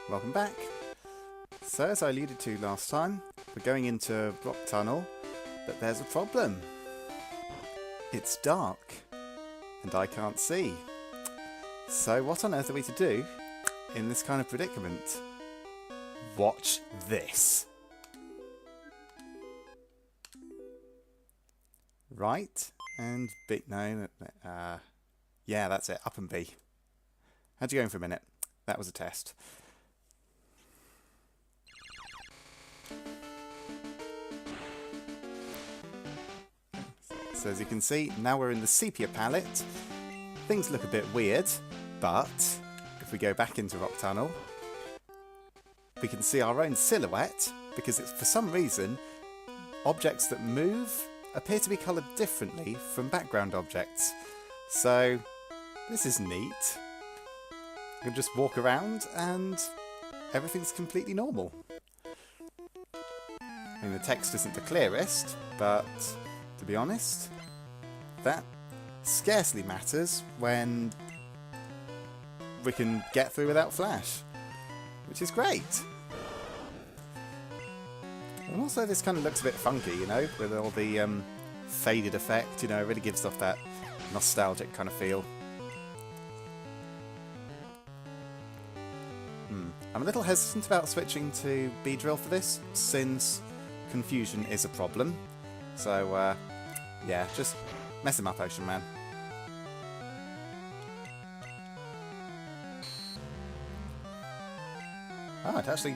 welcome back. So, as I alluded to last time, we're going into Rock Tunnel, but there's a problem. It's dark, and I can't see. So what on earth are we to do in this kind of predicament? Watch this. Right, and B, no, yeah, that's it, up and B. How'd you go in for a minute? That was a test. So as you can see, now we're in the sepia palette. Things look a bit weird, but if we go back into Rock Tunnel, we can see our own silhouette, because it's, for some reason, objects that move appear to be coloured differently from background objects. So, this is neat. You can just walk around and everything's completely normal. I mean, the text isn't the clearest, but to be honest, that scarcely matters when we can get through without Flash, which is great. And also this kind of looks a bit funky, you know, with all the faded effect, you know, it really gives off that nostalgic kind of feel. I'm a little hesitant about switching to Beedrill for this, since confusion is a problem. So, yeah, just mess him up, Ocean Man. Oh, it actually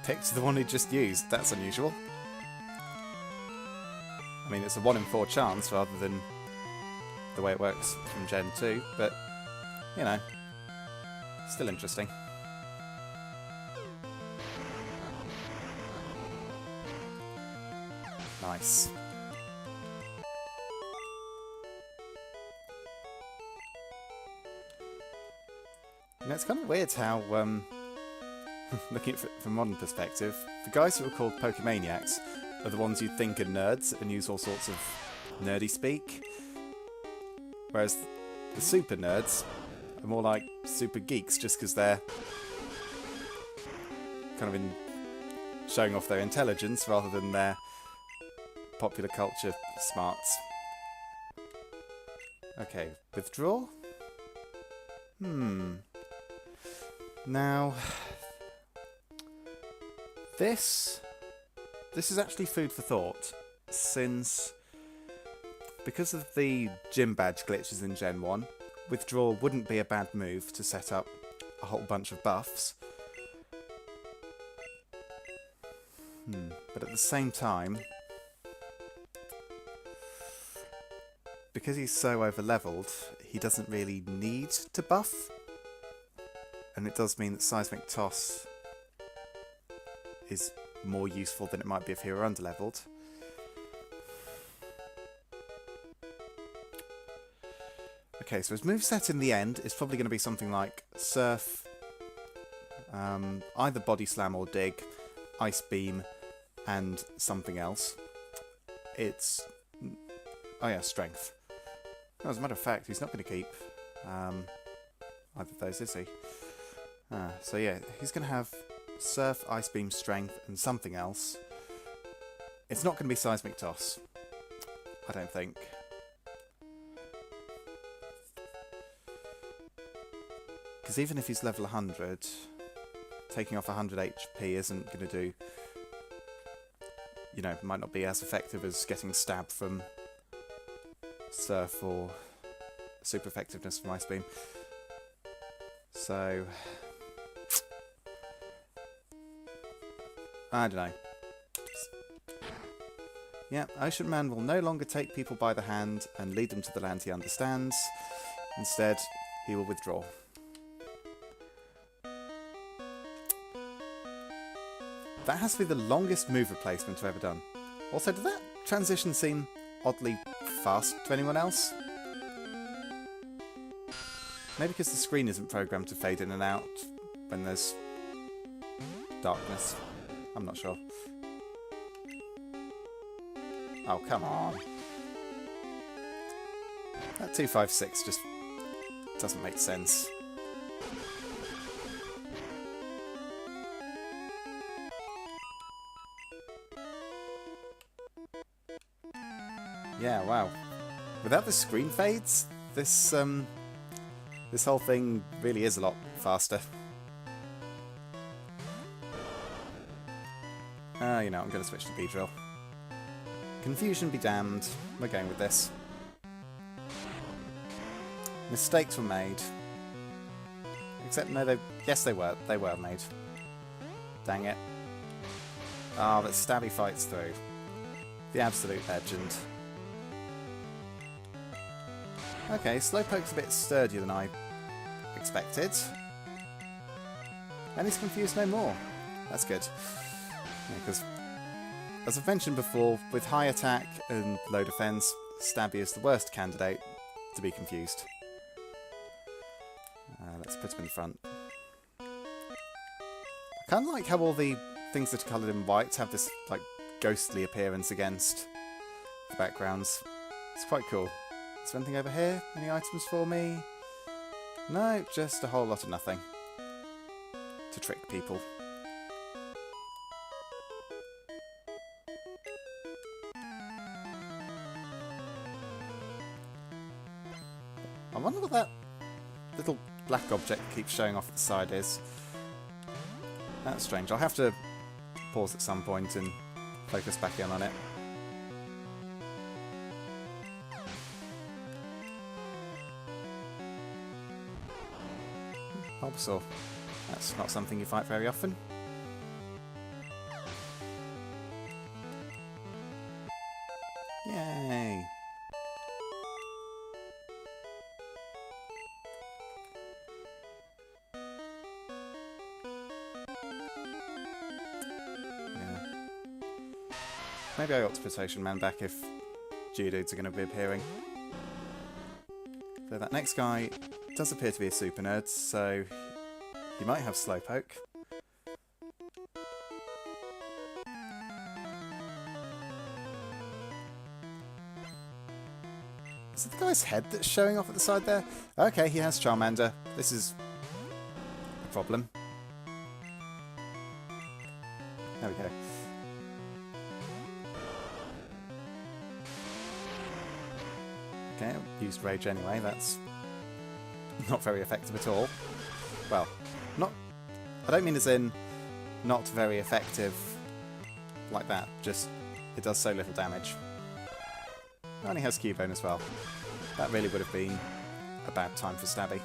picked the one he just used. That's unusual. I mean, it's a 1 in 4 chance rather than the way it works from Gen 2, but, you know, still interesting. Nice. You know, it's kind of weird how, looking at it from a modern perspective, the guys who are called Pokemaniacs are the ones you'd think are nerds and use all sorts of nerdy speak, whereas the super nerds are more like super geeks just because they're kind of showing off their intelligence rather than their popular culture smarts. Okay, withdraw? Now, this is actually food for thought, since because of the gym badge glitches in Gen 1, withdraw wouldn't be a bad move to set up a whole bunch of buffs. But at the same time, because he's so over-leveled, he doesn't really need to buff. And it does mean that Seismic Toss is more useful than it might be if he were under-leveled. Okay, so his moveset in the end is probably going to be something like Surf, either Body Slam or Dig, Ice Beam, and something else. It's... oh yeah, Strength. As a matter of fact, he's not going to keep either of those, is he? So yeah, he's going to have Surf, Ice Beam, Strength, and something else. It's not going to be Seismic Toss, I don't think. Because even if he's level 100, taking off 100 HP isn't going to do... you know, might not be as effective as getting stabbed from Surf or super effectiveness from Ice Beam. So... I don't know. Yeah, Ocean Man will no longer take people by the hand and lead them to the land he understands. Instead, he will withdraw. That has to be the longest move replacement I've ever done. Also, did that transition seem oddly fast to anyone else? Maybe because the screen isn't programmed to fade in and out when there's darkness. I'm not sure. Oh, come on. That 256 just doesn't make sense. Yeah, wow. Without the screen fades, this whole thing really is a lot faster. You know, I'm going to switch to B-Drill. Confusion be damned. We're going with this. Mistakes were made. Except, no, yes, they were. They were made. Dang it. Ah, but Stabby fights through. The absolute legend. Okay, Slowpoke's a bit sturdier than I expected. And he's confused no more. That's good. Because, as I've mentioned before, with high attack and low defense, Stabby is the worst candidate to be confused. Let's put him in front. I kind of like how all the things that are coloured in white have this like ghostly appearance against the backgrounds. It's quite cool. Is there anything over here? Any items for me? No, just a whole lot of nothing. To trick people. I wonder what that little black object keeps showing off the side is. That's strange. I'll have to pause at some point and focus back in on it. Bulbasaur. That's not something you fight very often. Yay! Maybe I ought to put Ocean Man back if Geodudes are going to be appearing. So that next guy does appear to be a super nerd, so he might have Slowpoke. Is it the guy's head that's showing off at the side there? Okay, he has Charmander. This is a problem. There we go. Okay, I used Rage anyway, that's not very effective at all. Well, I don't mean as in not very effective like that, just it does so little damage. It only has Cubone as well. That really would have been a bad time for Stabby.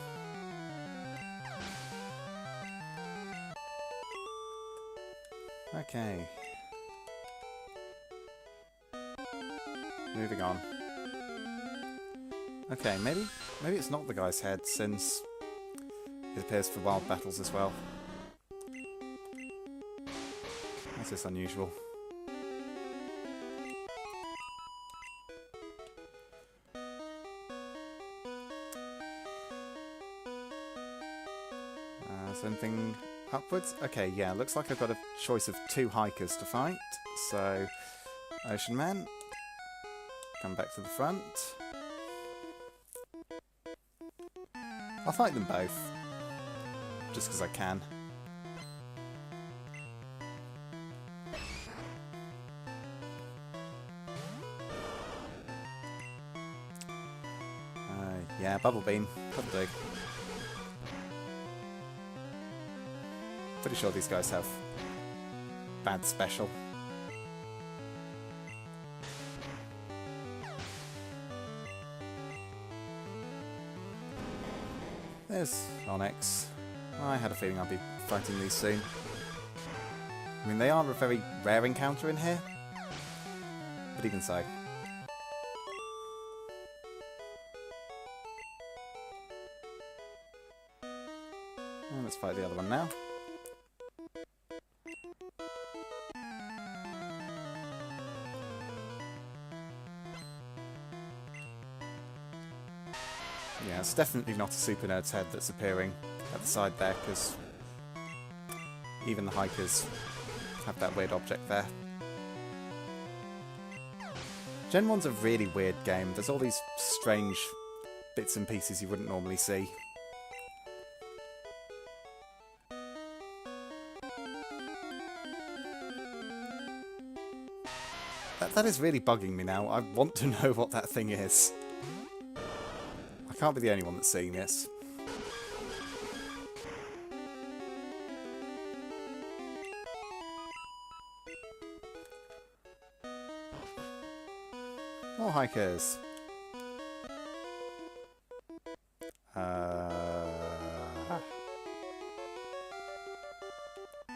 Okay. Moving on. Okay, maybe it's not the guy's head, since it appears for wild battles as well. That's just unusual. Is there anything upwards? Okay, yeah, looks like I've got a choice of 2 hikers to fight. So, Ocean Man, come back to the front. I'll fight them both, just because I can. Yeah, Bubble Beam, that'll do. Pretty sure these guys have bad special. There's Onyx. I had a feeling I'd be fighting these soon. I mean, they are a very rare encounter in here, but even so. And let's fight the other one now. Yeah, it's definitely not a super nerd's head that's appearing at the side there, because even the hikers have that weird object there. Gen 1's a really weird game. There's all these strange bits and pieces you wouldn't normally see. That is really bugging me now. I want to know what that thing is. I can't be the only one that's seeing this. More hikers.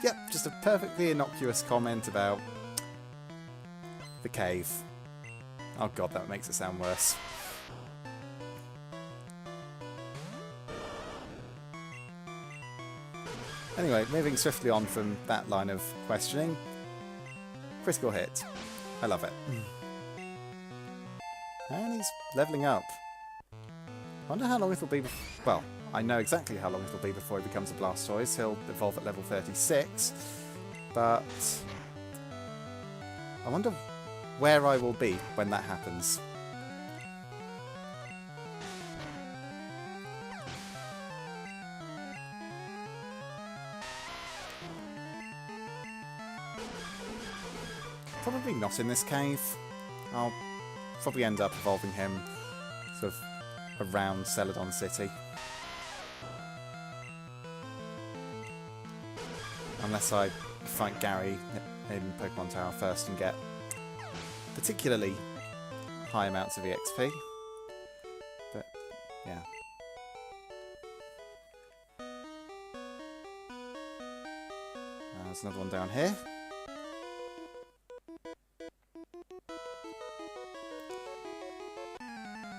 Yep, just a perfectly innocuous comment about the cave. Oh god, that makes it sound worse. Anyway, moving swiftly on from that line of questioning. Critical hit. I love it. And he's levelling up. Wonder how long it'll be before... Well, I know exactly how long it'll be before he becomes a Blastoise. He'll evolve at level 36. But... I wonder where I will be when that happens. Probably not in this cave. I'll probably end up evolving him sort of around Celadon City. Unless I fight Gary in Pokemon Tower first and get particularly high amounts of EXP. But, yeah. There's another one down here.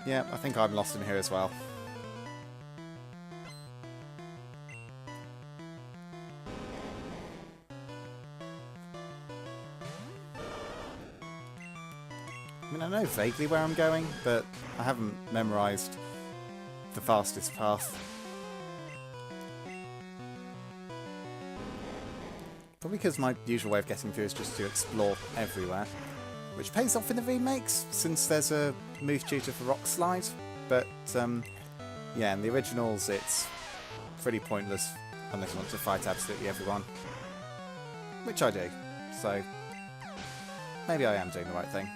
Yeah, I think I'm lost in here as well. I mean, I know vaguely where I'm going, but I haven't memorised the fastest path. Probably because my usual way of getting through is just to explore everywhere. Which pays off in the remakes, since there's a move tutor for Rock Slide. But, yeah, in the originals it's pretty pointless unless you want to fight absolutely everyone. Which I do, so maybe I am doing the right thing.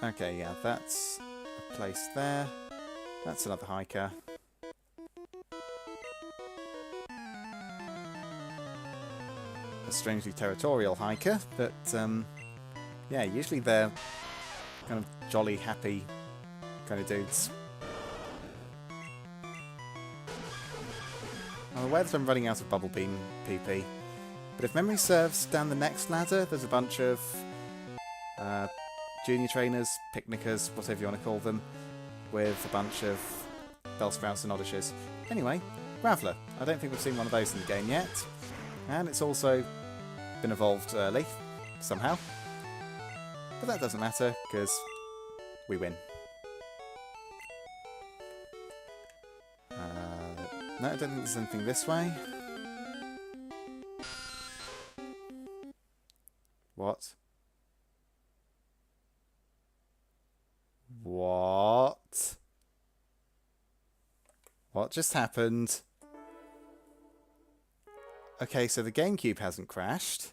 Okay, yeah, that's a place there. That's another hiker. A strangely territorial hiker, but yeah, usually they're kind of jolly, happy kind of dudes. I'm aware that I'm running out of Bubble Beam PP, but if memory serves, down the next ladder there's a bunch of junior trainers, picnickers, whatever you want to call them, with a bunch of Bellsprouts and Oddishes. Anyway, Graveler. I don't think we've seen one of those in the game yet. And it's also been evolved early, somehow. But that doesn't matter, because we win. No, I don't think there's anything this way. What? What? What just happened? Okay, so the GameCube hasn't crashed.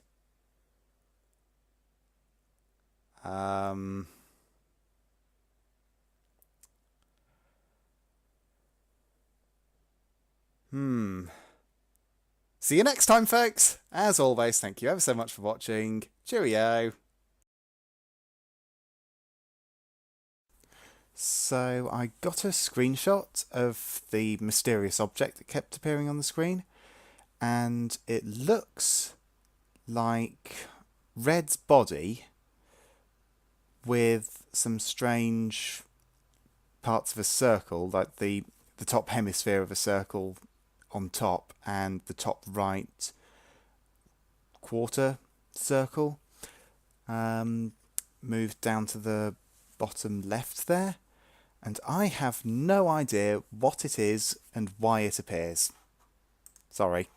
See you next time, folks! As always, thank you ever so much for watching. Cheerio! So I got a screenshot of the mysterious object that kept appearing on the screen, and it looks like Red's body with some strange parts of a circle, like the top hemisphere of a circle on top and the top right quarter circle moved down to the bottom left there, and I have no idea what it is and why it appears. Sorry.